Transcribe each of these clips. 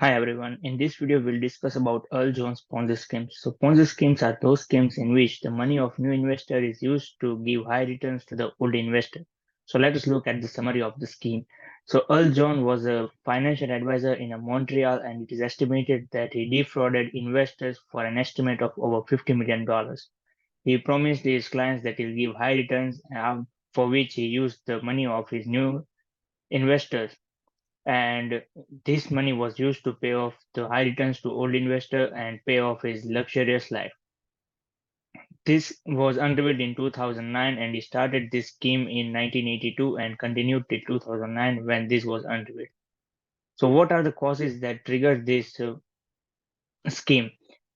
Hi everyone. In this video, we'll discuss about Earl Jones Ponzi schemes. So Ponzi schemes are those schemes in which the money of new investor is used to give high returns to the old investor. So let us look at the summary of the scheme. So Earl Jones was a financial advisor in Montreal, and it is estimated that he defrauded investors for an estimate of over $50 million. He promised his clients that he'll give high returns, for which he used the money of his new investors, and this money was used to pay off the high returns to old investor and pay off his luxurious life. This was unveiled in 2009, and he started this scheme in 1982 and continued till 2009 when this was unveiled. So what are the causes that triggered this scheme?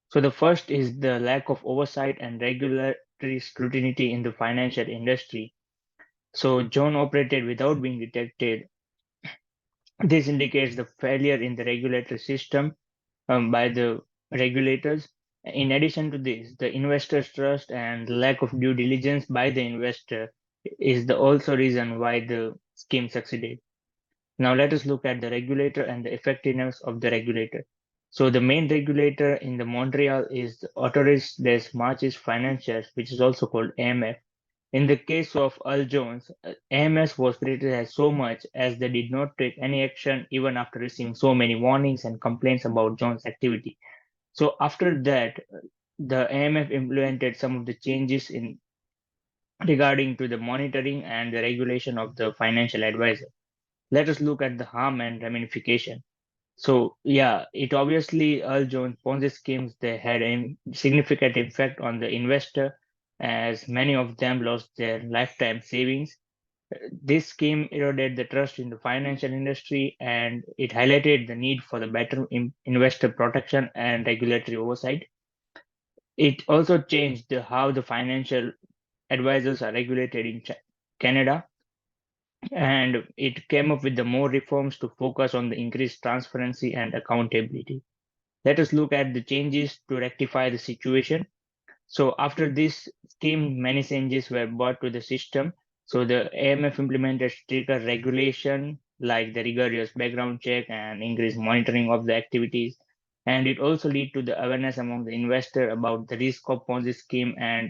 So the first is the lack of oversight and regulatory scrutiny in the financial industry. So John operated without being detected. This indicates the failure in the regulatory system by the regulators. In addition to this, the investor's trust and lack of due diligence by the investor is the also reason why the scheme succeeded. Now let us look at the regulator and the effectiveness of the regulator. So the main regulator in the Montreal is the Autorité des Marchés Financiers, which is also called AMF. In the case of Earl Jones, AMS was criticized so much as they did not take any action even after receiving so many warnings and complaints about Jones' activity. So after that, the AMF implemented some of the changes in regarding to the monitoring and the regulation of the financial advisor. Let us look at the harm and ramification. So yeah, it obviously Earl Jones Ponzi schemes they had a significant effect on the investor as many of them lost their lifetime savings. This scheme eroded the trust in the financial industry, and it highlighted the need for the better investor protection and regulatory oversight. It also changed how the financial advisors are regulated in Canada, and it came up with the more reforms to focus on the increased transparency and accountability. Let us look at the changes to rectify the situation. So after this scheme, many changes were brought to the system. So the AMF implemented stricter regulation like the rigorous background check and increased monitoring of the activities. And it also led to the awareness among the investor about the risk of Ponzi scheme and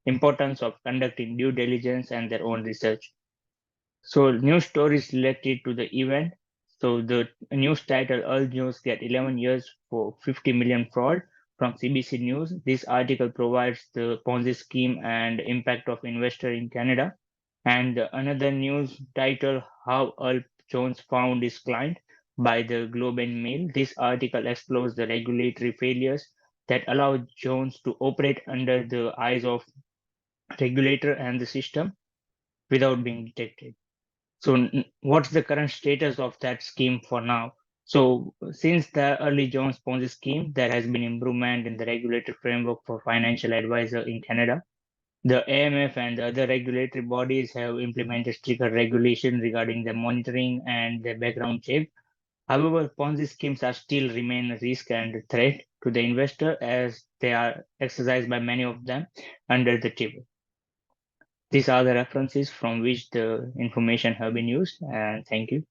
importance of conducting due diligence and their own research. So news stories related to the event. So the news title Earl News get 11 years for 50 million fraud from CBC News. This article provides the Ponzi scheme and impact of investor in Canada. And another news title How Earl Jones found his client by the Globe and Mail. This article explores the regulatory failures that allow Jones to operate under the eyes of regulator and the system without being detected. So, what's the current status of that scheme for now? So, since the early Jones Ponzi scheme, there has been improvement in the regulatory framework for financial advisor in Canada. The AMF and the other regulatory bodies have implemented stricter regulation regarding the monitoring and the background check. However, Ponzi schemes are still remain a risk and a threat to the investor as they are exercised by many of them under the table. These are the references from which the information have been used, and thank you.